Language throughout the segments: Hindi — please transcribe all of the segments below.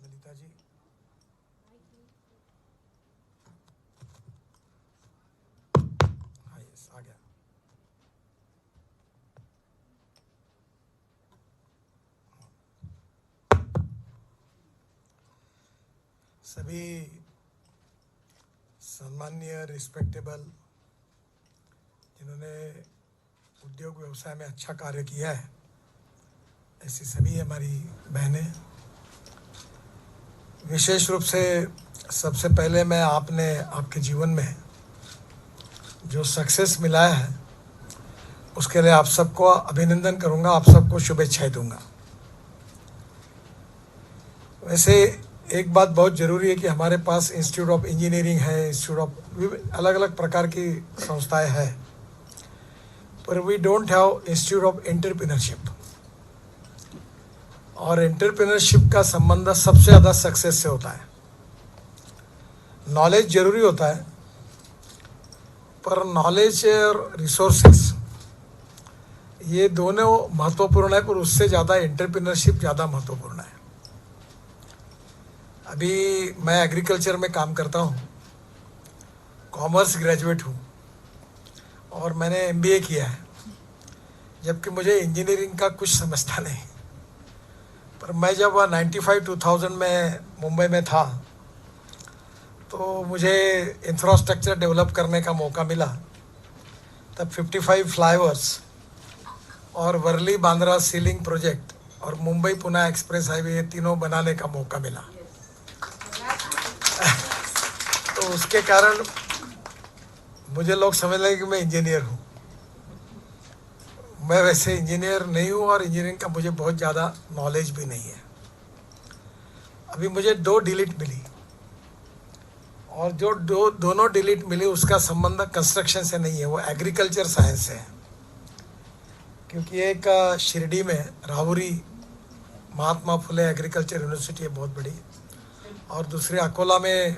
ललिता जी। हाँ यस, आ गया। सभी सम्माननीय रिस्पेक्टेबल जिन्होंने उद्योग व्यवसाय में अच्छा कार्य किया है, ऐसी सभी हमारी बहनें, विशेष रूप से सबसे पहले मैं आपके जीवन में जो सक्सेस मिला है उसके लिए आप सबको अभिनंदन करूंगा, आप सबको शुभेच्छाएं दूंगा। वैसे एक बात बहुत ज़रूरी है कि हमारे पास इंस्टीट्यूट ऑफ इंजीनियरिंग है, इंस्टीट्यूट ऑफ अलग अलग प्रकार की संस्थाएं हैं, पर we don't have institute of entrepreneurship. और एंटरप्रेन्योरशिप का संबंध सबसे ज़्यादा सक्सेस से होता है। नॉलेज जरूरी होता है, पर नॉलेज और रिसोर्सेस ये दोनों महत्वपूर्ण है, पर उससे ज़्यादा एंटरप्रेन्योरशिप ज़्यादा महत्वपूर्ण है। अभी मैं एग्रीकल्चर में काम करता हूँ, कॉमर्स ग्रेजुएट हूँ और मैंने एमबीए किया है, जबकि मुझे इंजीनियरिंग का कुछ समझता नहीं। पर मैं जब 95-2000 में मुंबई में था तो मुझे इंफ्रास्ट्रक्चर डेवलप करने का मौका मिला। तब 55 फ्लाईओवर्स और वर्ली बांद्रा सीलिंग प्रोजेक्ट और मुंबई पुणे एक्सप्रेस हाईवे, ये तीनों बनाने का मौका मिला। तो उसके कारण मुझे लोग समझ लगे कि मैं इंजीनियर हूँ। मैं वैसे इंजीनियर नहीं हूँ और इंजीनियरिंग का मुझे बहुत ज़्यादा नॉलेज भी नहीं है। अभी मुझे 2 डिलीट मिली और जो दोनों डिलीट मिली उसका संबंध कंस्ट्रक्शन से नहीं है, वो एग्रीकल्चर साइंस से है। क्योंकि एक शिरडी में राहुरी महात्मा फुले एग्रीकल्चर यूनिवर्सिटी है बहुत बड़ी, और दूसरे अकोला में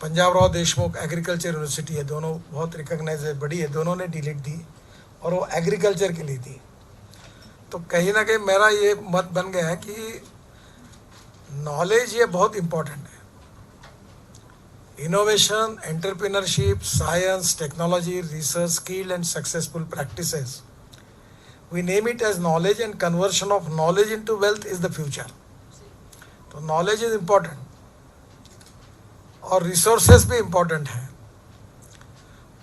पंजाब राव देशमुख एग्रीकल्चर यूनिवर्सिटी है, दोनों बहुत रिकॉग्नाइज है, बड़ी है। दोनों ने डिलीट दी और वो एग्रीकल्चर के लिए थी। तो कहीं ना कहीं मेरा ये मत बन गया है कि नॉलेज ये बहुत इम्पोर्टेंट है। Innovation, entrepreneurship, science, technology, research, skill and successful practices, we name it as knowledge, and conversion of knowledge into wealth is the future. तो knowledge is important और resources भी important है,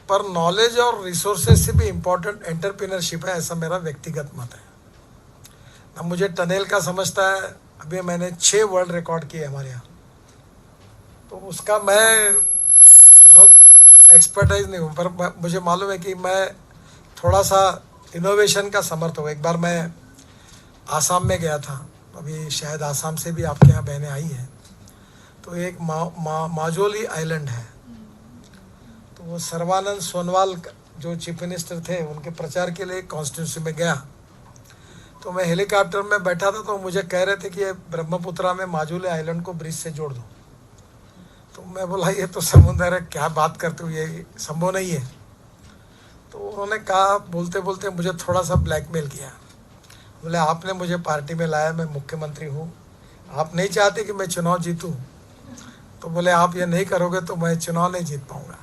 पर knowledge और resources से भी important entrepreneurship है, ऐसा मेरा व्यक्तिगत मत है। अब मुझे टनल का समझता है, अभी मैंने 6 वर्ल्ड रिकॉर्ड किए हमारे यहाँ, तो उसका मैं बहुत एक्सपर्टाइज नहीं हूँ, पर मुझे मालूम है कि मैं थोड़ा सा इनोवेशन का समर्थ हो। एक बार मैं आसाम में गया था, अभी शायद आसाम से भी आपके यहाँ बहनें आई हैं, तो एक माजोली आइलैंड है, तो वो सर्बानंद सोनोवाल जो चीफ मिनिस्टर थे, उनके प्रचार के लिए कॉन्स्टिट्यूंसी में गया। तो मैं हेलीकॉप्टर में बैठा था, तो मुझे कह रहे थे कि ये ब्रह्मपुत्रा में माजोली आइलैंड को ब्रिज से जोड़ दो। तो मैं बोला ये तो समुद्र है, क्या बात करते हो, ये संभव नहीं है। तो उन्होंने कहा, बोलते बोलते मुझे थोड़ा सा ब्लैकमेल किया। बोले आपने मुझे पार्टी में लाया, मैं मुख्यमंत्री हूँ, आप नहीं चाहते कि मैं चुनाव जीतूँ, तो बोले आप ये नहीं करोगे तो मैं चुनाव नहीं जीत पाऊँगा।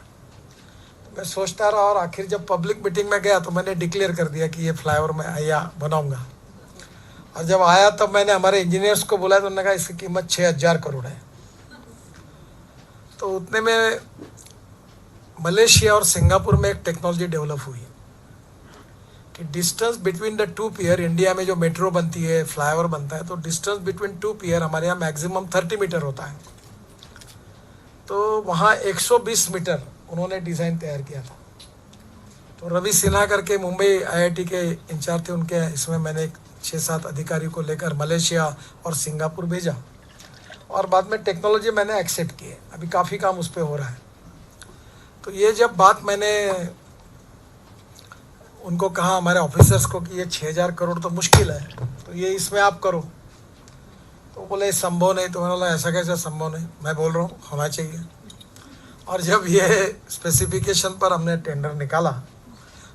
तो मैं सोचता रहा, और आखिर जब पब्लिक मीटिंग में गया तो मैंने डिक्लेयर कर दिया कि ये फ्लाईओवर मैं आया बनाऊँगा। और जब आया तब मैंने हमारे इंजीनियर्स को बुलाया, तो उन्होंने कहा इसकी कीमत 6000 करोड़ है। तो उतने में मलेशिया और सिंगापुर में एक टेक्नोलॉजी डेवलप हुई कि distance between the 2 peer, India में जो मेट्रो बनती है, फ्लाईओवर बनता है, तो डिस्टेंस बिटवीन 2 पियर हमारे यहाँ मैक्सिमम 30 मीटर होता है। तो वहाँ 120 मीटर उन्होंने डिज़ाइन तैयार किया था। तो रवि सिन्हा करके मुंबई आईआईटी के इंचार्ज थे, उनके इसमें मैंने 6-7 अधिकारी को लेकर मलेशिया और सिंगापुर भेजा, और बाद में टेक्नोलॉजी मैंने एक्सेप्ट की है। अभी काफ़ी काम उस पर हो रहा है। तो ये जब बात मैंने उनको कहा, हमारे ऑफिसर्स को, कि ये 6000 करोड़ तो मुश्किल है, तो ये इसमें आप करो, तो बोले संभव नहीं। तो मैंने बोला ऐसा कैसे संभव नहीं, मैं बोल रहा हूँ होना चाहिए। और जब ये स्पेसिफिकेशन पर हमने टेंडर निकाला,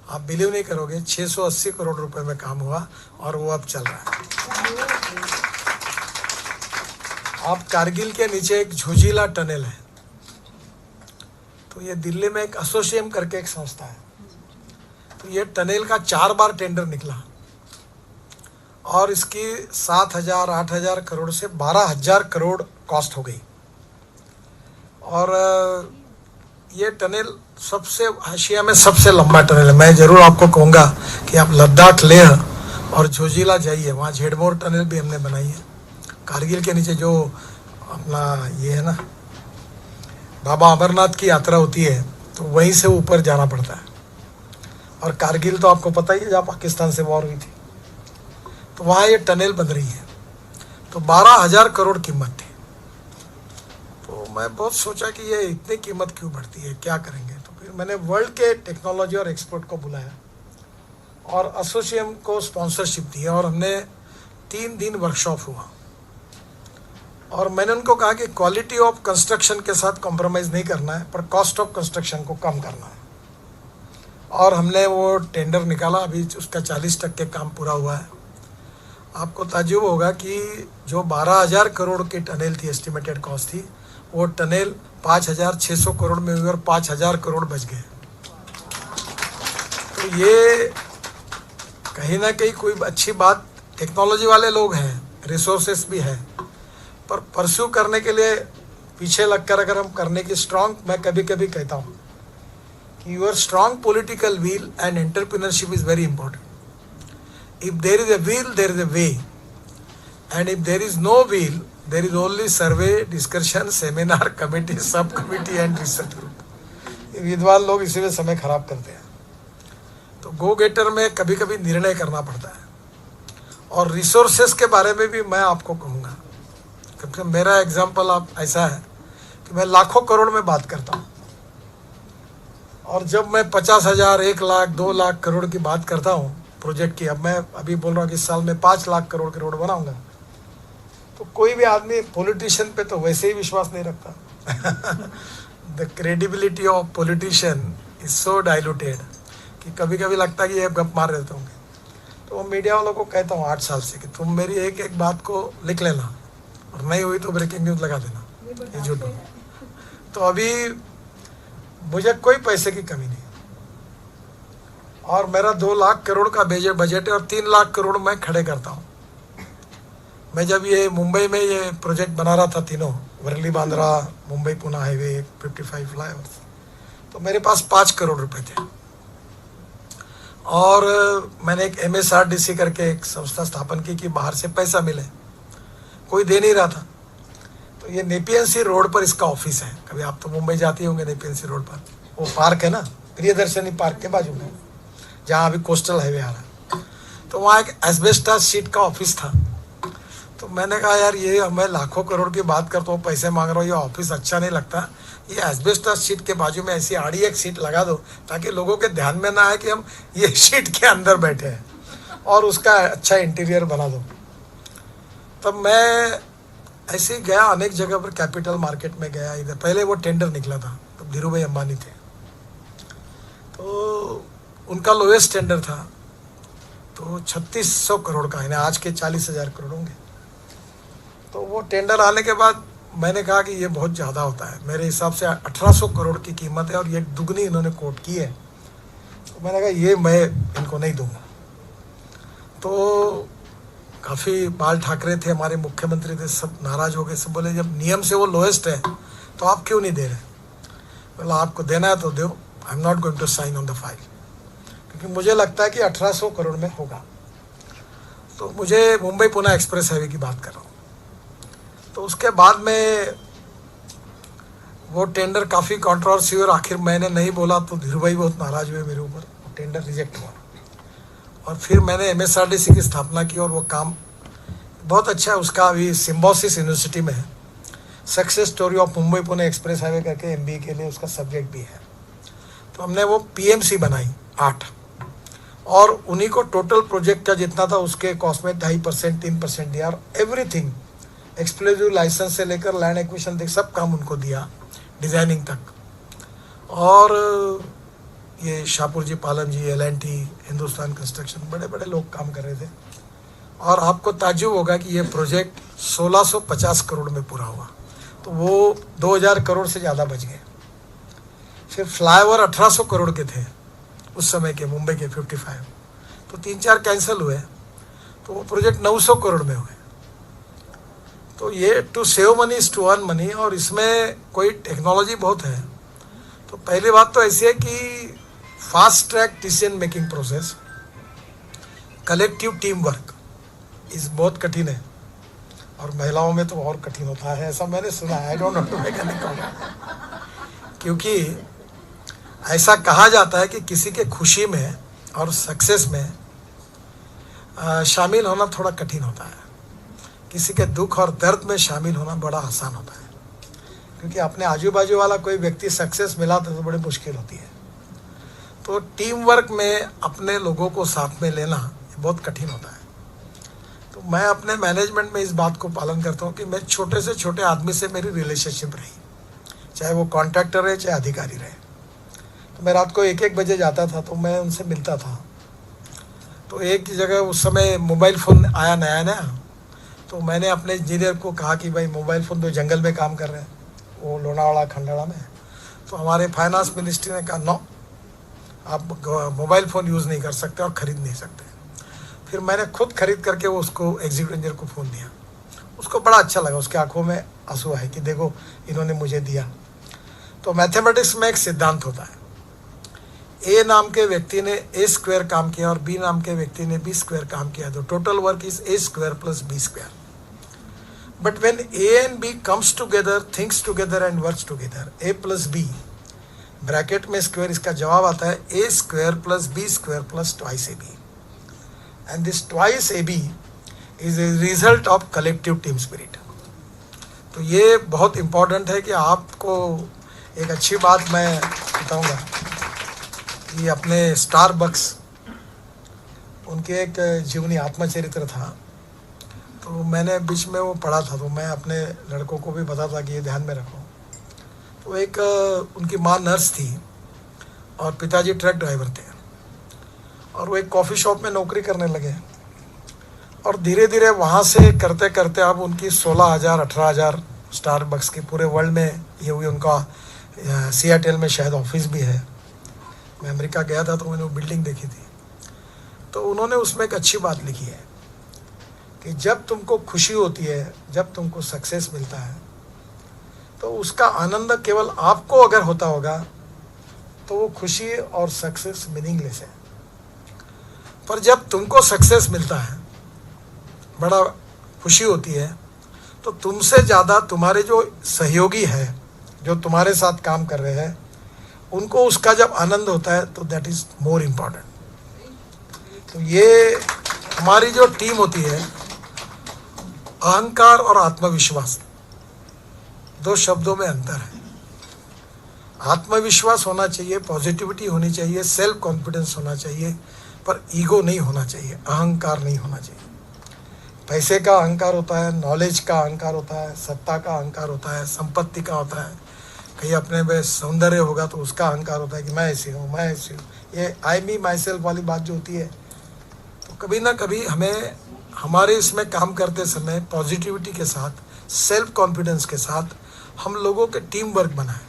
आप बिलीव नहीं करोगे, 680 करोड़ रुपए में काम हुआ और वो अब चल रहा है। आप कारगिल के नीचे एक झोजिला टनल है, तो ये दिल्ली में एक एसोसिएम करके एक संस्था है, तो ये टनल का 4 बार टेंडर निकला और इसकी 7,000-8,000 करोड़ से 12,000 करोड़ कॉस्ट हो गई। और ये टनल सबसे एशिया में सबसे लंबा टनल है। मैं ज़रूर आपको कहूँगा कि आप लद्दाख, लेह और झोजिला जाइए, वहाँ झेड़मोर टनल भी हमने बनाई है। कारगिल के नीचे जो अपना ये है ना, बाबा अमरनाथ की यात्रा होती है, तो वहीं से ऊपर जाना पड़ता है। और कारगिल तो आपको पता ही है, जहाँ पाकिस्तान से वॉर हुई थी, तो वहाँ ये टनल बन रही है। तो 12,000 करोड़ कीमत थी। तो मैं बहुत सोचा कि ये इतनी कीमत क्यों बढ़ती है, क्या करेंगे। तो फिर मैंने वर्ल्ड के टेक्नोलॉजी और एक्सपर्ट को बुलाया और एसोसिएम को स्पॉन्सरशिप दी और हमने 3 दिन वर्कशॉप हुआ। और मैंने उनको कहा कि क्वालिटी ऑफ कंस्ट्रक्शन के साथ कॉम्प्रोमाइज़ नहीं करना है, पर कॉस्ट ऑफ कंस्ट्रक्शन को कम करना है। और हमने वो टेंडर निकाला, अभी उसका 40% काम पूरा हुआ है। आपको ताज्जुब होगा कि जो 12,000 करोड़ की टनल थी, एस्टिमेटेड कॉस्ट थी, वो टनल 5,600 करोड़ में हुई और 5,000 करोड़ बच गए। तो ये कहीं ना कहीं कोई अच्छी बात, टेक्नोलॉजी वाले लोग हैं, रिसोर्सेस भी है, पर परस्यू करने के लिए पीछे लगकर अगर हम करने की स्ट्रांग, मैं कभी कभी कहता हूँ कि your strong political will and entrepreneurship is very important. If there is a will, there is a way, and if there is no will, there is only survey, discussion, seminar, committee, sub committee and research group. विद्वान लोग इसी में समय खराब करते हैं। तो गो गेटर में कभी कभी निर्णय करना पड़ता है। और रिसोर्सेस के बारे में भी मैं आपको कहूँगा, क्योंकि मेरा एग्जाम्पल आप ऐसा है कि मैं लाखों करोड़ में बात करता हूँ, और जब मैं 50,000, 1 लाख, 2 लाख करोड़ की बात करता हूँ प्रोजेक्ट की, अब मैं अभी बोल रहा हूँ कि इस साल में 5 लाख करोड़ के रोड बनाऊंगा, तो कोई भी आदमी पॉलिटिशियन पे तो वैसे ही विश्वास नहीं रखता। The credibility of politician is so diluted कि कभी कभी लगता है कि ये गप मार देते होंगे। तो मीडिया वालों को कहता हूँ 8 साल से कि तुम मेरी एक एक बात को लिख लेना, और नहीं हुई तो ब्रेकिंग न्यूज़ लगा देना, ये झूठ। तो अभी मुझे कोई पैसे की कमी नहीं, और मेरा 2 लाख करोड़ का बजट है और 3 लाख करोड़ मैं खड़े करता हूँ। मैं जब ये मुंबई में ये प्रोजेक्ट बना रहा था, तीनों वर्ली बांद्रा मुंबई पुणे हाईवे 55 फ्लाईओवर्स, तो मेरे पास 5 करोड़ रुपए थे। और मैंने एक MSRDC करके एक संस्था स्थापन की कि बाहर से पैसा मिले, कोई दे नहीं रहा था। तो ये नेपियन सी रोड पर इसका ऑफिस है। कभी आप तो मुंबई जाती होंगे, नेपियन सी रोड पर वो पार्क है ना, प्रियदर्शनी पार्क के बाजू में, जहाँ अभी कोस्टल हाईवे आ रहा है। तो वहाँ एक एस्बेस्टस शीट का ऑफिस था। तो मैंने कहा यार, ये मैं लाखों करोड़ की बात करता हूँ, पैसे मांग रहा हूँ, ये ऑफिस अच्छा नहीं लगता, ये एस्बेस्टस शीट के बाजू में ऐसी आड़ी एक सीट लगा दो, ताकि लोगों के ध्यान में ना आए कि हम ये शीट के अंदर बैठे हैं, और उसका अच्छा इंटीरियर बना दो। तब मैं ऐसे ही गया अनेक जगह पर, कैपिटल मार्केट में गया, इधर पहले वो टेंडर निकला था, तब धीरू भाई अंबानी थे, तो उनका लोएस्ट टेंडर था, तो 3600 करोड़ का है, आज के 40,000 करोड़ होंगे। तो वो टेंडर आने के बाद मैंने कहा कि ये बहुत ज़्यादा होता है, मेरे हिसाब से 1800 करोड़ की कीमत है, और ये दुगनी इन्होंने कोट की है। तो मैंने कहा ये मैं इनको नहीं दूंगा। तो काफ़ी बाल ठाकरे थे, हमारे मुख्यमंत्री थे, सब नाराज़ हो गए, सब बोले जब नियम से वो लोएस्ट है तो आप क्यों नहीं दे रहे। बोला आपको देना है तो दो, I am not going to sign on the file, क्योंकि मुझे लगता है कि 1800 करोड़ में होगा। तो मुझे मुंबई पुणे एक्सप्रेस हाईवे की बात कर रहा हूँ। तो उसके बाद में वो टेंडर काफ़ी कंट्रोवर्सी हुई, और आखिर मैंने नहीं बोला तो धीरू भाई बहुत नाराज हुए मेरे ऊपर, वो टेंडर रिजेक्ट हुआ। और फिर मैंने MSRDC की स्थापना की, और वो काम बहुत अच्छा है। उसका अभी सिम्बोसिस यूनिवर्सिटी में है, success story of Mumbai Pune express highway करके MBA के लिए उसका सब्जेक्ट भी है। तो हमने वो PMC बनाई 8, और उन्हीं को टोटल प्रोजेक्ट का जितना था उसके कॉस्ट में 2.5% 3% दिया, और एवरीथिंग एक्सक्लूसिव लाइसेंस से लेकर लैंड एक्विजिशन तक सब काम उनको दिया, डिजाइनिंग तक। और ये शाहपुर जी, पालम जी, L&T, हिंदुस्तान कंस्ट्रक्शन, बड़े बड़े लोग काम कर रहे थे। और आपको ताज्जुब होगा कि ये प्रोजेक्ट 1650 करोड़ में पूरा हुआ, तो वो 2000 करोड़ से ज़्यादा बच गए। फिर फ्लाईओवर 1800 करोड़ के थे उस समय के, मुंबई के 55, तो 3-4 कैंसिल हुए, तो वो प्रोजेक्ट 900 करोड़ में हुए। तो ये to save money is to earn money, और इसमें कोई टेक्नोलॉजी बहुत है। तो पहली बात तो ऐसी है कि fast track decision making process, collective team work इस बहुत कठिन है, और महिलाओं में तो और कठिन होता है, ऐसा मैंने सुना है। आई डोंट नो, मैं कहने कहूँगा, क्योंकि ऐसा कहा जाता है कि किसी के खुशी में और सक्सेस में शामिल होना थोड़ा कठिन होता है, किसी के दुख और दर्द में शामिल होना बड़ा आसान होता है, क्योंकि अपने आजू बाजू वाला कोई व्यक्ति सक्सेस मिला तो बड़ी मुश्किल होती है। तो टीम वर्क में अपने लोगों को साथ में लेना बहुत कठिन होता है। तो मैं अपने मैनेजमेंट में इस बात को पालन करता हूँ कि मैं छोटे से छोटे आदमी से मेरी रिलेशनशिप रही, चाहे वो कॉन्ट्रैक्टर रहे चाहे अधिकारी रहे। तो मैं रात को 1-1 बजे जाता था, तो मैं उनसे मिलता था। तो एक जगह उस समय मोबाइल फ़ोन आया नया नया, तो मैंने अपने इंजीनियर को कहा कि भाई मोबाइल फ़ोन तो जंगल में काम कर रहे हैं, वो लोनावाड़ा खंडाला में। तो हमारे फाइनेंस मिनिस्ट्री ने कहा नो, आप मोबाइल फ़ोन यूज़ नहीं कर सकते और ख़रीद नहीं सकते। फिर मैंने खुद खरीद करके वो उसको एग्जीक्यूटिव इंजीनियर को फ़ोन दिया। उसको बड़ा अच्छा लगा, उसके आंखों में आंसू आए कि देखो इन्होंने मुझे दिया। तो मैथमेटिक्स में एक सिद्धांत होता है, ए नाम के व्यक्ति ने ए स्क्वायर काम किया और बी नाम के व्यक्ति ने बी स्क्वायर काम किया, तो total work is a square plus b square. But when a and b comes together, thinks together and works together, a plus b bracket में स्क्वायर, इसका जवाब आता है a square plus b square plus twice a b. And this twice a b is a result of collective team spirit. तो ये बहुत इम्पॉर्टेंट है कि आपको एक अच्छी बात मैं बताऊंगा कि अपने स्टारबक्स, उनके एक जीवनी आत्मचरित्र था, तो मैंने बीच में वो पढ़ा था, तो मैं अपने लड़कों को भी बताता कि ये ध्यान में रखो। तो एक उनकी माँ नर्स थी और पिताजी ट्रक ड्राइवर थे, और वो एक कॉफ़ी शॉप में नौकरी करने लगे, और धीरे धीरे वहाँ से करते करते अब उनकी 16,000-18,000 स्टारबक्स की पूरे वर्ल्ड में ये हुई। उनका सियाटल में शायद ऑफिस भी है। मैं अमेरिका गया था तो मैंने वो बिल्डिंग देखी थी। तो उन्होंने उसमें एक अच्छी बात लिखी है कि जब तुमको खुशी होती है, जब तुमको सक्सेस मिलता है, तो उसका आनंद केवल आपको अगर होता होगा तो वो खुशी और सक्सेस मीनिंगलेस है। पर जब तुमको सक्सेस मिलता है, बड़ा खुशी होती है, तो तुमसे ज़्यादा तुम्हारे जो सहयोगी है, जो तुम्हारे साथ काम कर रहे हैं, उनको उसका जब आनंद होता है, तो दैट इज़ मोर इम्पॉर्टेंट। तो ये हमारी जो टीम होती है, अहंकार और आत्मविश्वास, 2 शब्दों में अंतर है। आत्मविश्वास होना चाहिए, पॉजिटिविटी होनी चाहिए, सेल्फ कॉन्फिडेंस होना चाहिए, पर ईगो नहीं होना चाहिए, अहंकार नहीं होना चाहिए। पैसे का अहंकार होता है, नॉलेज का अहंकार होता है, सत्ता का अहंकार होता है, संपत्ति का होता है, कहीं अपने में सौंदर्य होगा तो उसका अहंकार होता है कि मैं ऐसी हूँ, मैं ऐसी हूँ। ये आई मी माई सेल्फ वाली बात जो होती है, तो कभी ना कभी हमें हमारे इसमें काम करते समय पॉजिटिविटी के साथ, सेल्फ कॉन्फिडेंस के साथ हम लोगों के टीम वर्क बनाएं।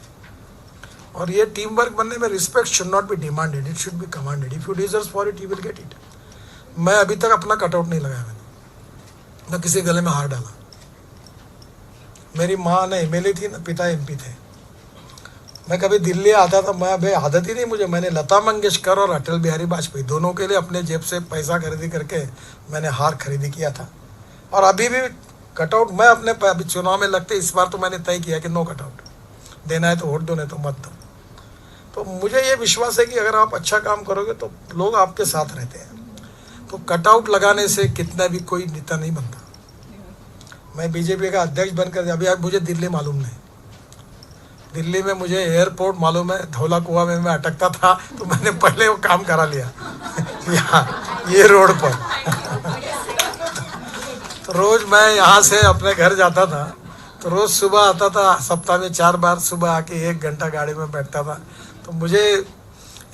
और ये टीम वर्क बनने में respect should not be demanded, it should be commanded. If you deserve for it, you will get it. मैं अभी तक अपना कटआउट नहीं लगाया, मैंने न किसी गले में हार डाला। मेरी माँ न एमएलए थी, न पिता एमपी थे। मैं कभी दिल्ली आता था, मैं भाई आदत ही नहीं मुझे, मैंने लता मंगेशकर और अटल बिहारी वाजपेयी दोनों के लिए अपने जेब से पैसा खरीदी करके मैंने हार खरीदी किया था। और अभी भी कटआउट मैं अपने अभी चुनाव में लगते, इस बार तो मैंने तय किया कि नो कटआउट, देना है तो वोट दो, नहीं तो मत दो। तो मुझे ये विश्वास है कि अगर आप अच्छा काम करोगे तो लोग आपके साथ रहते हैं। तो कटआउट लगाने से कितना भी कोई नेता नहीं बनता। मैं बीजेपी का अध्यक्ष बनकर, अभी आप मुझे दिल्ली मालूम नहीं, दिल्ली में मुझे एयरपोर्ट मालूम है, धौला कुआं में मैं अटकता था तो मैंने पहले वो काम करा लिया यहाँ ये रोड पर। तो रोज़ मैं यहाँ से अपने घर जाता था, तो रोज़ सुबह आता था, सप्ताह में 4 बार सुबह आके 1 घंटा गाड़ी में बैठता था। तो मुझे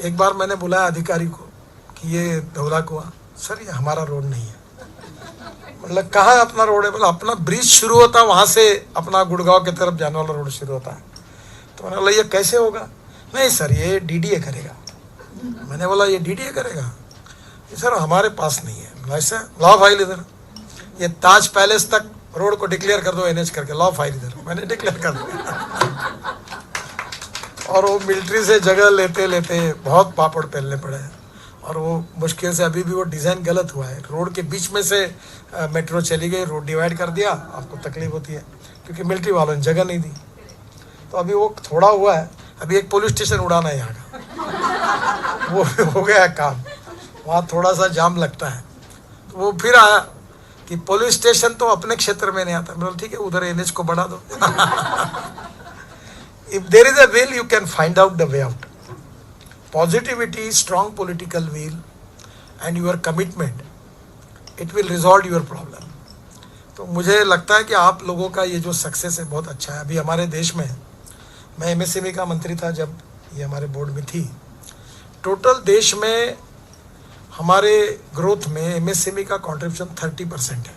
एक बार मैंने बुलाया अधिकारी को कि ये धौला कुआं, सर ये हमारा रोड नहीं है। मतलब कहाँ है अपना रोड है? बोला अपना ब्रिज शुरू होता है वहाँ से अपना गुड़गांव की तरफ जाने वाला रोड शुरू होता है। तो मैंने बोला ये कैसे होगा? नहीं सर ये डीडीए करेगा। मैंने बोला ये डीडीए करेगा? सर हमारे पास नहीं है। ऐसा लाओ फाइल इधर, ये ताज पैलेस तक रोड को डिक्लेयर कर दो एनएच करके, लाओ फाइल इधर। मैंने डिक्लेयर कर दिया। और वो मिलिट्री से जगह लेते लेते बहुत पापड़ पेलने पड़े हैं, और वो मुश्किल से अभी भी वो डिज़ाइन गलत हुआ है। रोड के बीच में से मेट्रो चली गई, रोड डिवाइड कर दिया, आपको तकलीफ होती है क्योंकि मिलिट्री वालों ने जगह नहीं दी। तो अभी वो थोड़ा हुआ है, अभी एक पुलिस स्टेशन उड़ाना है यहाँ का, वो हो गया है काम। वहाँ थोड़ा सा जाम लगता है। तो वो फिर आया कि पुलिस स्टेशन तो अपने क्षेत्र में नहीं आता। मैं बोला ठीक है उधर एनएच को बढ़ा दो। If there is a will, you can find out the way out. Positivity, strong political will, and your commitment, it will resolve your problem. तो मुझे लगता है कि आप लोगों का ये जो सक्सेस है बहुत अच्छा है। अभी हमारे देश में, मैं एमएसएमई का मंत्री था जब ये हमारे बोर्ड में थी, टोटल देश में हमारे ग्रोथ में एमएसएमई का कंट्रीब्यूशन 30% है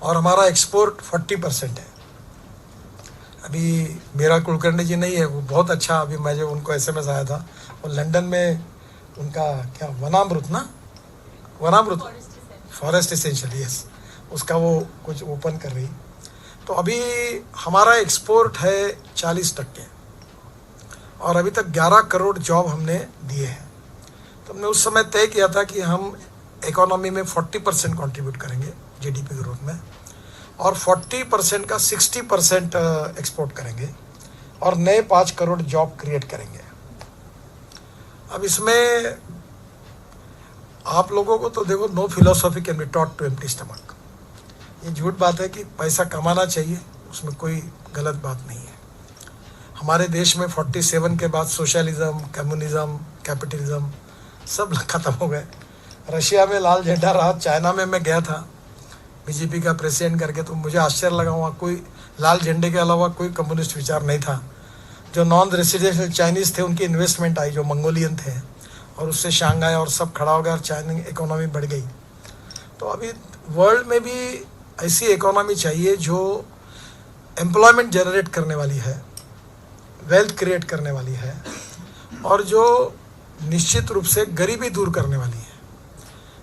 और हमारा एक्सपोर्ट 40% है। अभी मेरा कुलकर्णी जी नहीं है, वो बहुत अच्छा, अभी मैं जो उनको एसएमएस आया था, वो लंदन में उनका क्या वनामृत फॉरेस्ट एसेंशियल, यस, उसका वो कुछ ओपन कर रही। तो अभी हमारा एक्सपोर्ट है 40% और अभी तक 11 करोड़ जॉब हमने दिए हैं। तो हमने उस समय तय किया था कि हम इकोनॉमी में 40% कंट्रीब्यूट करेंगे जीडीपी ग्रोथ में, और 40% का 60% एक्सपोर्ट करेंगे और नए 5 करोड़ जॉब क्रिएट करेंगे। अब इसमें आप लोगों को तो देखो, no philosophy can be taught to empty stomach. ये झूठ बात है कि पैसा कमाना चाहिए, उसमें कोई गलत बात नहीं है। हमारे देश में 47 के बाद सोशलिज्म, कम्युनिज्म, कैपिटलिज्म सब खत्म हो गए। रशिया में लाल झंडा रहा, चाइना में मैं गया था बीजेपी का प्रेसिडेंट करके, तो मुझे आश्चर्य लगा, वहाँ कोई लाल झंडे के अलावा कोई कम्युनिस्ट विचार नहीं था। जो नॉन रेसिडेंशियल चाइनीज़ थे उनकी इन्वेस्टमेंट आई, जो मंगोलियन थे, और उससे शांघाई और सब खड़ा हो गया और चाइना इकोनॉमी बढ़ गई। तो अभी वर्ल्ड में भी ऐसी इकोनॉमी चाहिए जो एम्प्लॉयमेंट जनरेट करने वाली है, वेल्थ क्रिएट करने वाली है, और जो निश्चित रूप से गरीबी दूर करने वाली है।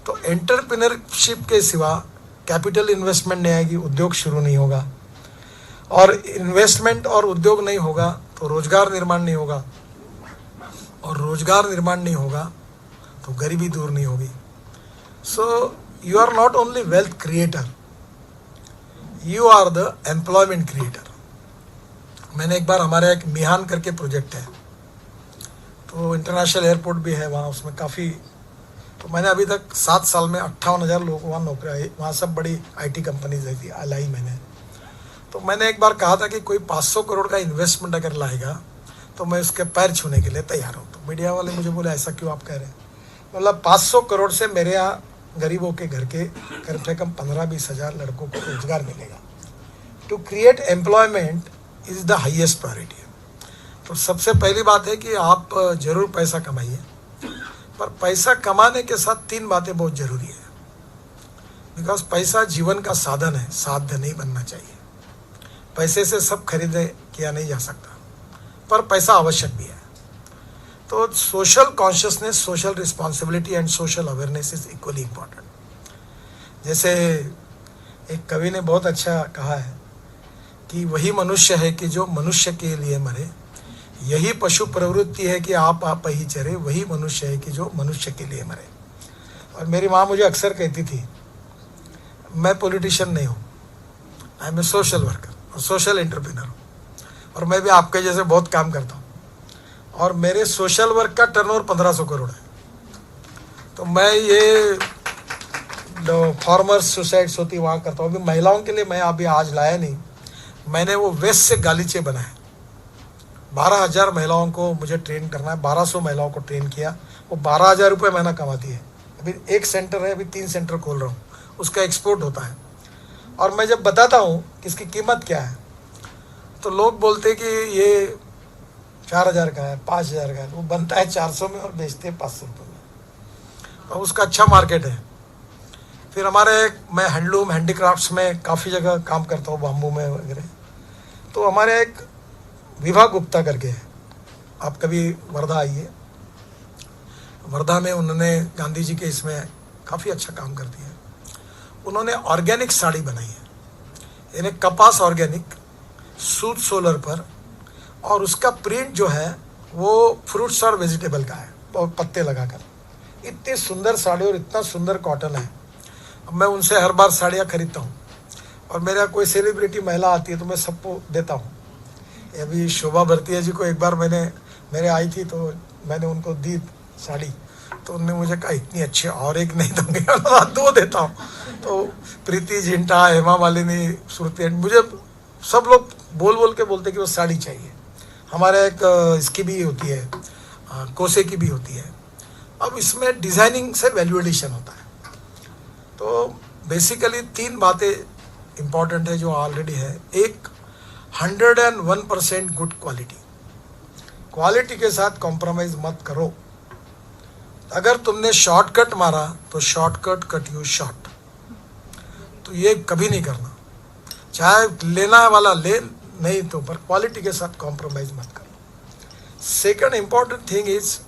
तो एंटरप्रेन्योरशिप के सिवा कैपिटल इन्वेस्टमेंट नहीं आएगी, उद्योग शुरू नहीं होगा, और इन्वेस्टमेंट और उद्योग नहीं होगा तो रोजगार निर्माण नहीं होगा, और रोजगार निर्माण नहीं होगा तो गरीबी दूर नहीं होगी। So you are not only wealth creator, you are the employment creator. मैंने एक बार, हमारे एक मिहान करके प्रोजेक्ट है, तो इंटरनेशनल एयरपोर्ट भी है वहाँ, उसमें काफ़ी, तो मैंने अभी तक 7 साल में 58,000 लोगों को वहाँ नौकरी, वहाँ सब बड़ी आईटी कंपनीज आई थी, लाई मैंने। तो मैंने एक बार कहा था कि कोई 500 करोड़ का इन्वेस्टमेंट अगर लाएगा तो मैं उसके पैर छूने के लिए तैयार हूँ। तो मीडिया वाले मुझे बोले ऐसा क्यों आप कह रहे हैं? मतलब 500 करोड़ से मेरे यहाँ गरीबों के घर के कम से कम 15-20 हज़ार लड़कों को रोजगार मिलेगा। To create employment is the highest priority. तो सबसे पहली बात है कि आप ज़रूर पैसा कमाइए, पर पैसा कमाने के साथ 3 बातें बहुत ज़रूरी है। बिकॉज पैसा जीवन का साधन है, साध्य नहीं बनना चाहिए। पैसे से सब खरीदे किया नहीं जा सकता, पर पैसा आवश्यक भी है। तो social consciousness, social responsibility and social awareness is equally important. जैसे एक कवि ने बहुत अच्छा कहा है कि वही मनुष्य है कि जो मनुष्य के लिए मरे, यही पशु प्रवृत्ति है कि आप ही चरे, वही मनुष्य है कि जो मनुष्य के लिए मरे। और मेरी माँ मुझे अक्सर कहती थी, मैं पॉलिटिशियन नहीं हूँ, I am a social worker और सोशल एंटरप्रेन्योर हूँ, और मैं भी आपके जैसे बहुत काम करता हूँ, और मेरे सोशल वर्क का टर्नओवर 1500 करोड़ है। तो मैं ये फार्मर्स सुसाइड्स होती वहाँ करता हूँ। अभी महिलाओं के लिए मैं अभी आज लाया नहीं, मैंने वो वेस्ट से गालीचे बनाए। 12,000 महिलाओं को मुझे ट्रेन करना है, 1200 महिलाओं को ट्रेन किया, वो 12,000 रुपये महीना कमाती है। अभी एक सेंटर है, अभी 3 सेंटर खोल रहा हूँ, उसका एक्सपोर्ट होता है। और मैं जब बताता हूँ कि इसकी कीमत क्या है, तो लोग बोलते कि ये 4,000 का है, 5,000 का है। वो बनता है 400 में और बेचते हैं 500 रुपये में, और उसका अच्छा मार्केट है। फिर हमारे मैं हैंडलूम हैंडीक्राफ्ट्स में काफ़ी जगह काम करता हूँ, बाम्बू में वगैरह। तो हमारे एक विभा गुप्ता करके है, आप कभी वर्धा आइए, वर्धा में उन्होंने गांधी जी के इसमें काफ़ी अच्छा काम कर दिया। उन्होंने ऑर्गेनिक साड़ी बनाई है, यानी कपास ऑर्गेनिक, सूत सोलर पर, और उसका प्रिंट जो है वो फ्रूट्स और वेजिटेबल का है और पत्ते लगाकर। इतनी सुंदर साड़ी और इतना सुंदर कॉटन है। अब मैं उनसे हर बार साड़ियाँ खरीदता हूँ, और मेरा कोई सेलिब्रिटी महिला आती है तो मैं सबको देता हूँ। अभी शोभा भरतिया जी को एक बार मेरे आई थी तो मैंने उनको दी साड़ी, तो उन्होंने मुझे कहा इतनी अच्छी और एक नहीं दूँगी, 2 देता हूँ। तो प्रीति जिंटा, हेमा मालिनी, श्रुति, मुझे सब लोग बोल बोल के बोलते कि वो साड़ी चाहिए। हमारे एक इसकी भी होती है, कोसे की भी होती है। अब इसमें डिज़ाइनिंग से वैल्यू एडिशन होता है। तो बेसिकली 3 बातें इम्पॉर्टेंट है जो ऑलरेडी है। एक, 101% गुड क्वालिटी, क्वालिटी के साथ कॉम्प्रोमाइज़ मत करो। अगर तुमने शॉर्टकट मारा तो शॉर्टकट कट यू शॉर्ट, तो ये कभी नहीं करना। चाहे लेना वाला ले, नहीं तो पर क्वालिटी के साथ कॉम्प्रोमाइज़ मत करो। Second important thing is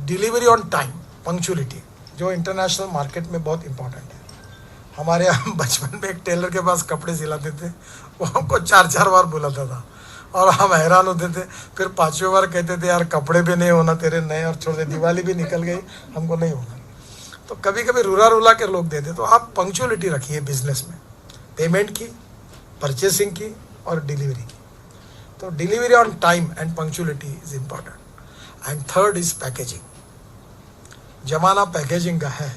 delivery on time, punctuality, जो इंटरनेशनल मार्केट में बहुत इंपॉर्टेंट है। हमारे यहाँ बचपन में एक टेलर के पास कपड़े सिलाते थे, वो हमको 4-4 बार बुलाता था और हम हैरान होते थे। फिर 5वें बार कहते थे यार कपड़े भी नहीं होना तेरे नए, और छोड़ दे, दिवाली भी निकल गई, हमको नहीं होना। तो कभी कभी रुला के लोग देते। तो आप पंक्चुअलिटी रखिए बिजनेस में, पेमेंट की, परचेसिंग की और डिलीवरी की। तो delivery on time and punctuality is important. And third is packaging. जमाना पैकेजिंग का है।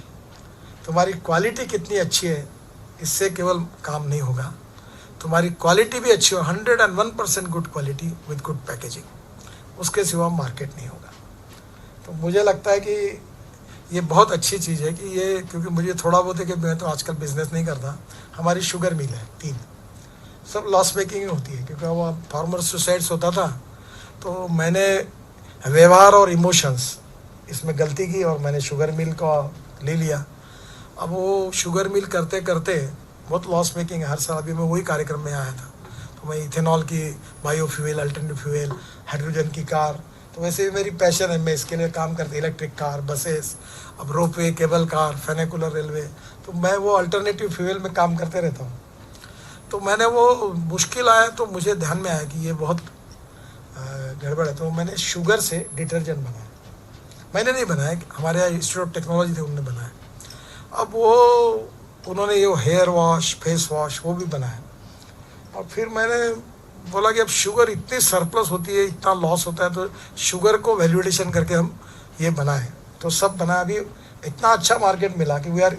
तुम्हारी क्वालिटी कितनी अच्छी है इससे केवल काम नहीं होगा, तुम्हारी क्वालिटी भी अच्छी हो, 101% good quality with good packaging, उसके सिवा मार्केट नहीं होगा। तो मुझे लगता है कि ये बहुत अच्छी चीज़ है कि ये, क्योंकि मुझे थोड़ा बहुत है कि मैं तो आजकल बिजनेस नहीं करता। हमारी शुगर मिल है 3, सब लॉस मेकिंग होती है, क्योंकि वो फार्मर सुसाइड्स होता था। तो मैंने व्यवहार और इमोशंस इसमें गलती की और मैंने शुगर मिल को ले लिया। अब वो शुगर मिल करते करते बहुत लॉस मेकिंग है हर साल। अभी मैं वही कार्यक्रम में आया था, तो मैं इथेनॉल की, बायोफ्यूल, अल्टरनेटिव फ्यूल, हाइड्रोजन की कार, तो वैसे भी मेरी पैशन है, मैं इसके लिए काम करती, इलेक्ट्रिक कार, बसेस, अब रोपवे, केबल कार, फेनिकुलर रेलवे, तो मैं वो अल्टरनेटिव फ्यूल में काम करते रहता हूँ। तो मैंने वो मुश्किल आया तो मुझे ध्यान में आया कि ये बहुत गड़बड़ है, तो मैंने शुगर से डिटर्जेंट बनाया। मैंने नहीं बनाया, हमारे यहाँ इंस्टीट्यूट ऑफ टेक्नोलॉजी थे, उन्होंने बनाया। अब वो उन्होंने ये हेयर वॉश, फेस वॉश वो भी बनाया। और फिर मैंने बोला कि अब शुगर इतनी सरप्लस होती है, इतना लॉस होता है, तो शुगर को वैल्यूएडिशन करके हम ये बनाएं। तो सब बना, अभी इतना अच्छा मार्केट मिला कि we are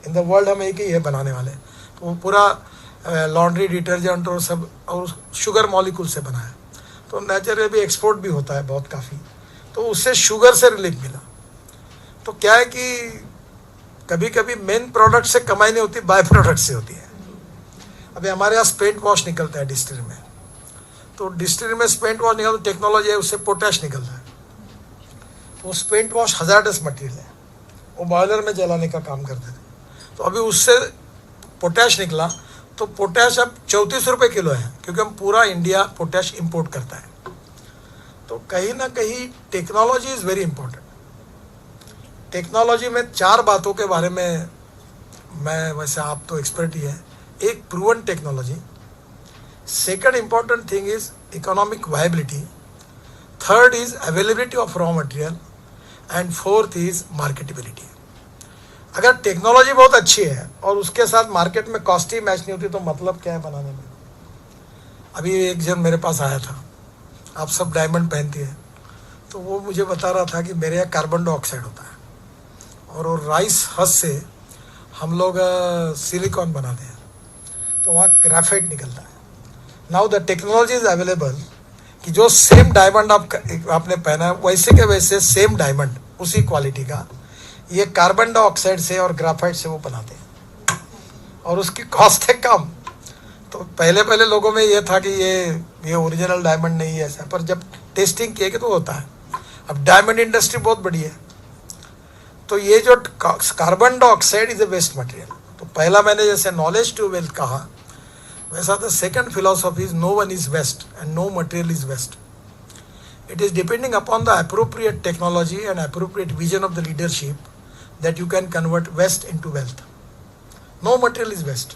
in the world, हम एक ही ये बनाने वाले। तो वो पूरा लॉन्ड्री डिटर्जेंट और सब और शुगर मॉलिक्यूल से बनाया। तो नेचुरली भी एक्सपोर्ट भी होता है बहुत काफ़ी, तो उससे शुगर से रिलीफ मिला। तो क्या है कि कभी कभी मेन प्रोडक्ट से कमाई नहीं होती, बाय प्रोडक्ट से होती है। अभी हमारे यहाँ स्पेंट वॉश निकलता है डिस्टिलरी में, तो डिस्टिलरी में स्पेंट वॉश निकलता, टेक्नोलॉजी है, उससे पोटैश निकलता है। तो स्पेंट वॉश हजार्डस मटेरियल है, वो बॉयलर में जलाने का काम करते थे। तो अभी उससे पोटैश निकला, तो पोटैश अब 34 रुपये किलो है, क्योंकि हम पूरा इंडिया पोटैश इंपोर्ट करता है। तो कहीं ना कहीं technology is very important. Technology में 4 बातों के बारे में मैं, वैसे आप तो एक्सपर्ट ही है। एक, proven technology. Second important thing is economic viability. Third is availability of raw material. And fourth is marketability. अगर टेक्नोलॉजी बहुत अच्छी है और उसके साथ मार्केट में कॉस्ट ही मैच नहीं होती, तो मतलब क्या है बनाने में। अभी एक जन मेरे पास आया था, आप सब डायमंड पहनती है, तो वो मुझे बता रहा था कि मेरे यहाँ कार्बन डाइऑक्साइड होता है और वो राइस हस से हम लोग सिलिकॉन बनाते हैं, तो वहाँ ग्राफाइट निकलता है। Now the technology is available कि जो सेम डायमंड आपने पहना है, वैसे के वैसे सेम डायमंड उसी क्वालिटी का ये कार्बन डाइऑक्साइड से और ग्राफाइट से वो बनाते हैं और उसकी कॉस्ट है कम। तो पहले लोगों में ये था कि ये ओरिजिनल डायमंड नहीं है ऐसा, पर जब टेस्टिंग किए कि तो होता है। अब डायमंड इंडस्ट्री बहुत बड़ी है, तो ये जो carbon dioxide is a waste material, तो पहला मैंने जैसे नॉलेज टू वेल्थ कहा, वैसा the second philosophy is no one is waste and no material is waste. It is depending upon the appropriate technology and appropriate vision of the leadership that you can convert waste into wealth. No material is waste.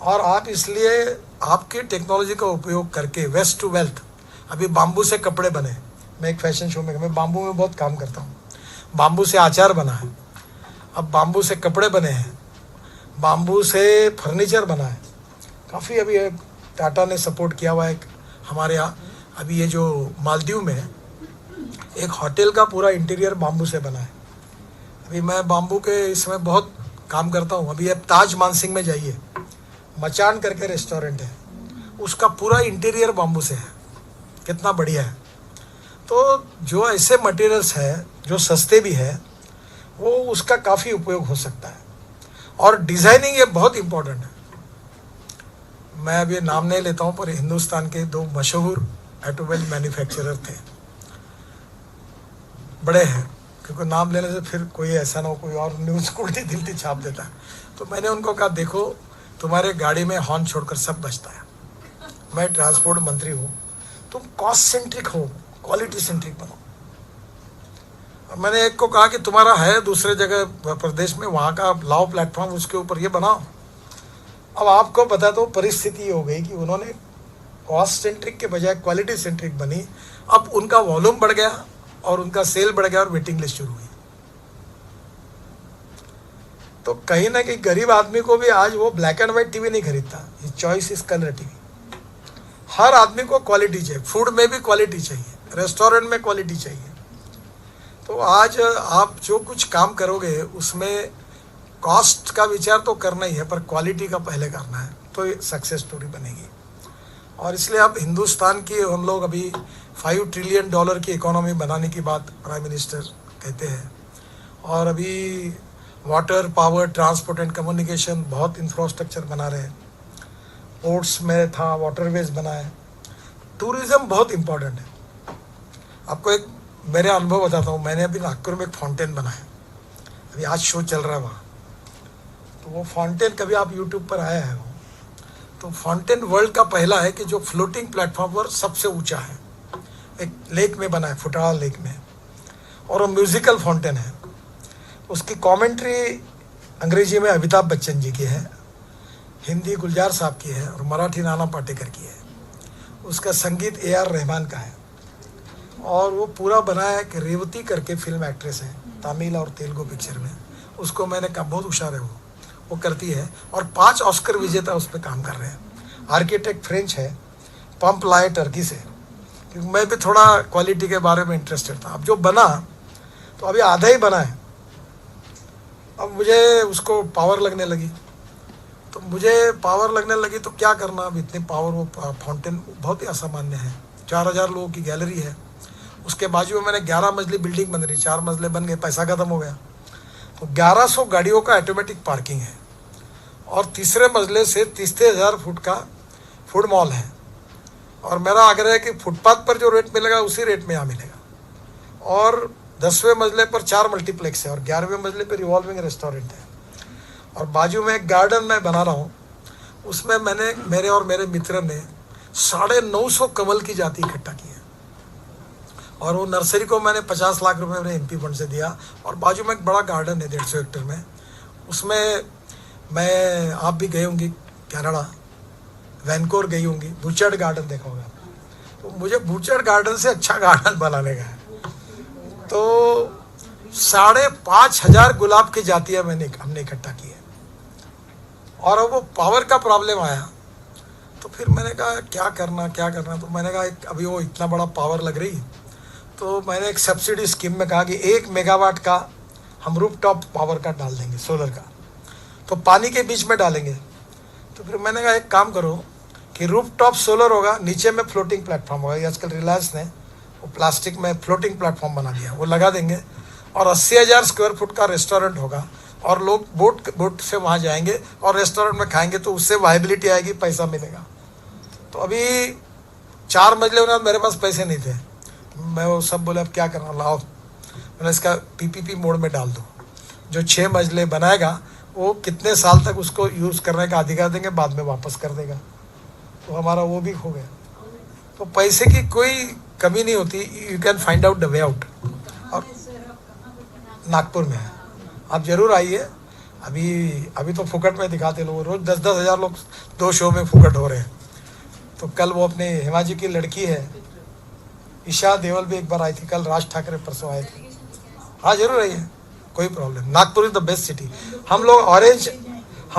और आप इसलिए आपके टेक्नोलॉजी का उपयोग करके वेस्ट टू वेल्थ, अभी बाम्बू से कपड़े बने, मैं एक फैशन शो में, मैं बाम्बू में बहुत काम करता हूँ, बाम्बू से अचार बना है, अब बाम्बू से कपड़े बने हैं, बाम्बू से फर्नीचर बना है, काफ़ी अभी टाटा ने सपोर्ट किया हुआ है हमारे यहाँ. अभी ये जो मालदीव में एक होटल का पूरा इंटीरियर बाम्बू से बना है. अभी मैं बाम्बू के इसमें बहुत काम करता हूँ. अभी अब ताज मानसिंह में जाइए, मचान करके रेस्टोरेंट है, उसका पूरा इंटीरियर बाम्बू से है, कितना बढ़िया है. तो जो ऐसे मटेरियल्स है जो सस्ते भी है, वो उसका काफ़ी उपयोग हो सकता है. और डिज़ाइनिंग ये बहुत इम्पोर्टेंट है. मैं अभी नाम नहीं लेता हूँ, पर हिंदुस्तान के दो मशहूर ऑटोमोबाइल मैन्युफैक्चरर थे, बड़े हैं, क्योंकि नाम लेने से फिर कोई ऐसा ना हो कोई और न्यूज़ उल्टी दिल्टी छाप देता है. तो मैंने उनको कहा, देखो तुम्हारे गाड़ी में हॉर्न छोड़कर सब बजता है, मैं ट्रांसपोर्ट मंत्री हूँ, तुम कॉस्ट सेंट्रिक हो, क्वालिटी सेंट्रिक बनो. और मैंने एक को कहा कि तुम्हारा है दूसरे जगह प्रदेश में, वहाँ का लाओ प्लेटफॉर्म, उसके ऊपर ये बनाओ. अब आपको बता दो परिस्थिति हो गई कि उन्होंने कॉस्ट सेंट्रिक के बजाय क्वालिटी सेंट्रिक बनी. अब उनका वॉल्यूम बढ़ गया और उनका सेल बढ़ गया और वेटिंग लिस्ट शुरू हुई. तो कहीं ना कहीं गरीब आदमी को भी आज वो ब्लैक एंड व्हाइट टीवी नहीं खरीदता, चॉइस इज कलर टीवी. हर आदमी को क्वालिटी चाहिए, फूड में भी क्वालिटी चाहिए, रेस्टोरेंट में क्वालिटी चाहिए. तो आज आप जो कुछ काम करोगे उसमें कॉस्ट का विचार तो करना ही है, पर क्वालिटी का पहले करना है, तो ये सक्सेस स्टोरी बनेगी. और इसलिए अब हिंदुस्तान की हम लोग अभी $5 ट्रिलियन की इकोनॉमी बनाने की बात प्राइम मिनिस्टर कहते हैं. और अभी water, power, transport and communication बहुत इंफ्रास्ट्रक्चर बना रहे हैं. पोर्ट्स में था, वाटरवेज बना है. टूरिज़्म बहुत इम्पोर्टेंट है. आपको एक मेरे अनुभव बताता हूँ. मैंने अभी नागपुर में एक फाउंटेन बनाया, अभी आज शो चल रहा है वहाँ. तो वो फाउंटेन कभी आप यूट्यूब पर आया है वो, तो फाउंटेन वर्ल्ड का पहला है कि जो फ्लोटिंग प्लेटफॉर्म पर सबसे ऊंचा है, एक लेक में बना है, फुटाड़ा लेक में, और वो म्यूजिकल फाउंटेन है. उसकी कमेंट्री अंग्रेजी में अमिताभ बच्चन जी की है, हिंदी गुलजार साहब की है, और मराठी नाना पाटेकर की है. उसका संगीत AR रहमान का है. और वो पूरा बना है कि रेवती करके फिल्म एक्ट्रेस है, तमिल और तेलुगु पिक्चर में, उसको मैंने कहा बहुत होशियार है वो करती है. और 5 ऑस्कर विजेता उस पर काम कर रहे हैं. आर्किटेक्ट फ्रेंच है, पंप लाए टर्की से, क्योंकि मैं भी थोड़ा क्वालिटी के बारे में इंटरेस्टेड था. अब जो बना तो अभी आधा ही बना है, अब मुझे उसको पावर लगने लगी. तो मुझे पावर लगने लगी तो क्या करना, अब इतनी पावर, वो फाउंटेन बहुत ही असामान्य है. 4000 लोगों की गैलरी है, उसके बाजू में मैंने 11 मंजिली बिल्डिंग बन रही, 4 मंजिले बन गए, पैसा खत्म हो गया. तो 1100 गाड़ियों का ऑटोमेटिक पार्किंग है, और तीसरे मंजिले से 33,000 फुट का फूड मॉल है. और मेरा आग्रह है कि फुटपाथ पर जो रेट मिलेगा उसी रेट में यहाँ मिलेगा. और 10वें मंजिले पर 4 मल्टीप्लेक्स है, और 11वें मंजिले पर रिवॉल्विंग रेस्टोरेंट है. और बाजू में एक गार्डन मैं बना रहा हूँ, उसमें मैंने, मेरे और मेरे मित्र ने 950 कमल की जाति इकट्ठा की है. और वो नर्सरी को मैंने 50 लाख रुपए मेरे MP फंड से दिया. और बाजू में एक बड़ा गार्डन है 150 हेक्टेयर में, उसमें मैं, आप भी गए होंगे कनाडा, वैनकोर गई होंगी, बूचर्ड गार्डन देखा होगा. तो मुझे बूचर्ड गार्डन से अच्छा गार्डन बनाने का है. तो 5,500 गुलाब की जातियाँ हमने इकट्ठा की है. और अब वो पावर का प्रॉब्लम आया, तो फिर मैंने कहा क्या करना. तो मैंने कहा अभी वो इतना बड़ा पावर लग रही, तो मैंने एक सब्सिडी स्कीम में कहा कि 1 मेगावाट का हम रूफ टॉप पावर का डाल देंगे, सोलर का, तो पानी के बीच में डालेंगे. तो फिर मैंने कहा एक काम करो कि रूफ टॉप सोलर होगा, नीचे में फ्लोटिंग प्लेटफॉर्म होगा. आजकल रिलायंस ने वो प्लास्टिक में फ्लोटिंग प्लेटफॉर्म बना दिया, वो लगा देंगे. और 80,000 स्क्वायर फुट का रेस्टोरेंट होगा, और लोग बोट से वहाँ जाएंगे और रेस्टोरेंट में खाएंगे, तो उससे वायबिलिटी आएगी, पैसा मिलेगा. तो अभी 4 मंजिले होना, मेरे पास पैसे नहीं थे. मैं वो सब बोले अब क्या करना, लाओ मैंने इसका पीपीपी मोड में डाल दो, जो 6 मंजिले बनाएगा वो कितने साल तक उसको यूज़ करने का अधिकार देंगे, बाद में वापस कर देगा, तो हमारा वो भी हो गया। तो पैसे की कोई कमी नहीं होती, you can find out the way out. और नागपुर में है, आप जरूर आइए। अभी तो फुकट में दिखाते लोग, रोज 10-10 हज़ार लोग 2 शो में फुकट हो रहे हैं। तो कल वो अपने हिमाजी की लड़की है ईशा देवल भी एक बार आई थी, कल राज ठाकरे परसों आए थे। हाँ जरूर आइए, कोई problem. Nagpur is the best city. हम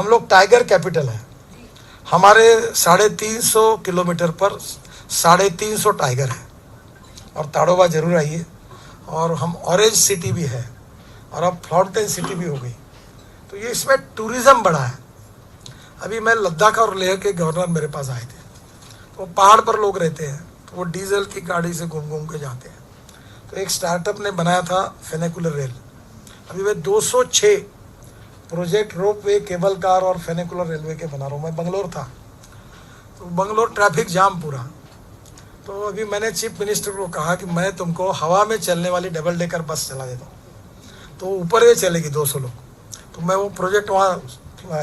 लोग टाइगर कैपिटल है। हमारे 350 किलोमीटर पर 350 टाइगर है। और ताड़ोबा जरूर आइए। और हम ऑरेंज सिटी भी है, और अब फाउंटेन सिटी भी हो गई। तो ये इसमें टूरिज्म बढ़ा है। अभी मैं लद्दाख और लेह के गवर्नर मेरे पास आए थे, तो पहाड़ पर लोग रहते हैं, तो वो डीजल की गाड़ी से घूम घूम के जाते हैं। तो एक स्टार्टअप ने बनाया था फेनिकुलर रेल। अभी मैं 206 प्रोजेक्ट रोप वे, केबल कार और फेनिकुलर रेलवे के बना रहा हूँ। मैं बंगलोर था, तो बंगलोर ट्रैफिक जाम पूरा। तो अभी मैंने चीफ मिनिस्टर को कहा कि मैं तुमको हवा में चलने वाली डबल डेकर बस चला देता हूँ, तो ऊपर ये चलेगी 200 लोग। तो मैं वो प्रोजेक्ट वहाँ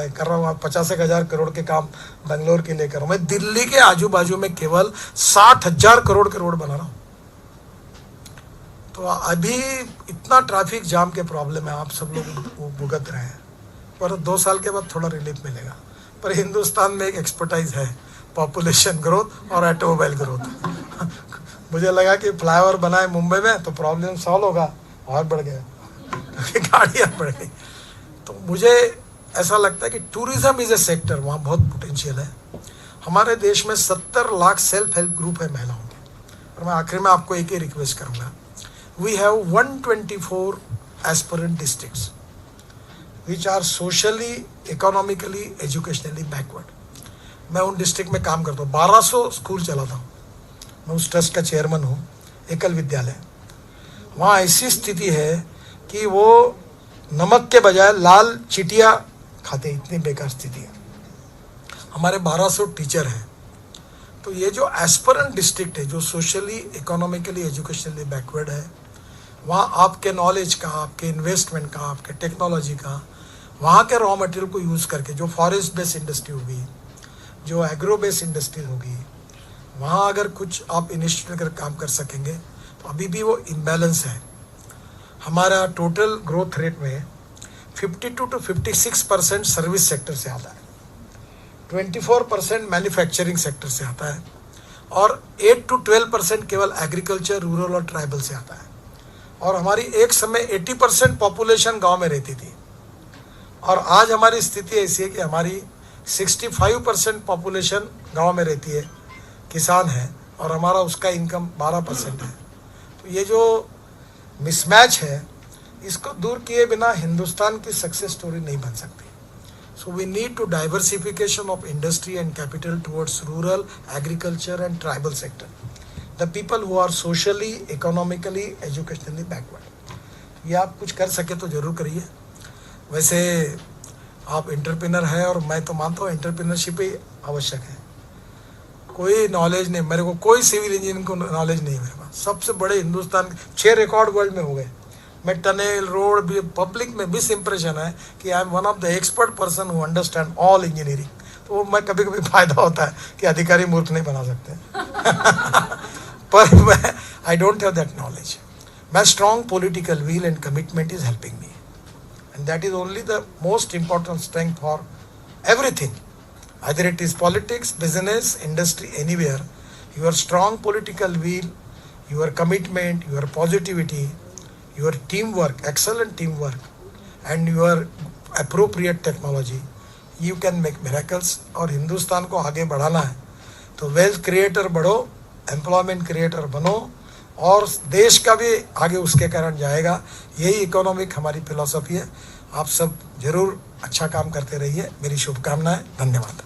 कर रहा हूँ। 50,000 करोड़ के काम बंगलोर के लिए कर रहा हूँ। मैं दिल्ली के आजू बाजू में केवल 60,000 करोड़ के रोड बना रहा हूँ। तो अभी इतना ट्रैफिक जाम के प्रॉब्लम है, आप सब लोग भुगत रहे हैं, पर 2 साल के बाद थोड़ा रिलीफ मिलेगा। पर हिंदुस्तान में एक एक्सपर्टाइज है, पॉपुलेशन ग्रोथ और ऑटोमोबाइल ग्रोथ। मुझे लगा कि फ्लाईओवर बनाए मुंबई में तो प्रॉब्लम सॉल्व होगा, और बढ़ गया, गाड़ियाँ बढ़ गई। तो मुझे ऐसा लगता है कि टूरिज्म इज ए सेक्टर, वहाँ बहुत पोटेंशियल है। हमारे देश में 70 लाख सेल्फ हेल्प ग्रुप है महिलाओं के। और मैं आखिर में आपको एक ही रिक्वेस्ट करूँगा, we have 124 aspirant districts which are socially, economically, educationally backward. मैं उन डिस्ट्रिक्ट में काम करता हूँ, 1200 स्कूल चलाता हूँ। मैं उस ट्रस्ट का चेयरमैन हूँ, एकल विद्यालय। वहाँ ऐसी स्थिति है कि वो नमक के बजाय लाल चिटिया खाते, इतनी बेकार स्थिति है। हमारे 1200 टीचर हैं। तो ये जो एस्पिरेंट डिस्ट्रिक्ट है, जो सोशली, इकोनॉमिकली, एजुकेशनली बैकवर्ड है, वहाँ आपके नॉलेज का, आपके इन्वेस्टमेंट का, आपके टेक्नोलॉजी का, वहाँ के रॉ मटेरियल को यूज़ करके, जो फॉरेस्ट बेस्ड इंडस्ट्री होगी, जो एग्रो बेस्ड इंडस्ट्री होगी, वहाँ अगर कुछ आप इनिशिएटिव कर काम कर सकेंगे तो अभी भी वो इम्बैलेंस है। हमारा टोटल ग्रोथ रेट में 52 to 56% सर्विस सेक्टर से आता है, 24% मैन्युफैक्चरिंग सेक्टर से आता है, और 8 to 12% केवल एग्रीकल्चर, रूरल और ट्राइबल से आता है। और हमारी एक समय 80% पॉपुलेशन गांव में रहती थी, और आज हमारी स्थिति ऐसी है कि हमारी 65% पॉपुलेशन गांव में रहती है, किसान है, और हमारा उसका इनकम 12% है। तो ये जो मिसमैच है, इसको दूर किए बिना हिंदुस्तान की सक्सेस स्टोरी नहीं बन सकती। So we need to diversification of industry and capital towards rural, agriculture and tribal sector, the people who are socially, economically, educationally backward. ये आप कुछ कर सके तो ज़रूर करिए। वैसे आप एंटरप्रेन्योर हैं, और मैं तो मानता हूँ एंटरप्रेन्योरशिप ही आवश्यक है। कोई नॉलेज नहीं, मेरे को कोई सिविल इंजीनियरिंग को नॉलेज नहीं है मेरे पास। सबसे बड़े हिंदुस्तान के 6 रिकॉर्ड वर्ल्ड में हो गए। मैं टनल, रोड, पब्लिक में मिस इंप्रेशन है कि I am one of the expert person who understand all engineering. तो मैं कभी कभी फायदा होता है कि अधिकारी मूर्ख नहीं बना सकते। पर मैं I don't have that knowledge. My strong political will and commitment is helping me, and that is only the most important strength for everything, either it is politics, business, industry, anywhere. Your strong political will, your commitment, your positivity, your teamwork, excellent teamwork, and your appropriate technology, you can make miracles. और हिंदुस्तान को आगे बढ़ाना है तो वेल्थ क्रिएटर बढ़ो, एम्प्लॉयमेंट क्रिएटर बनो, और देश का भी आगे उसके कारण जाएगा। यही इकोनॉमिक हमारी फिलॉसफी है। आप सब जरूर अच्छा काम करते रहिए। मेरी शुभकामनाएं। धन्यवाद।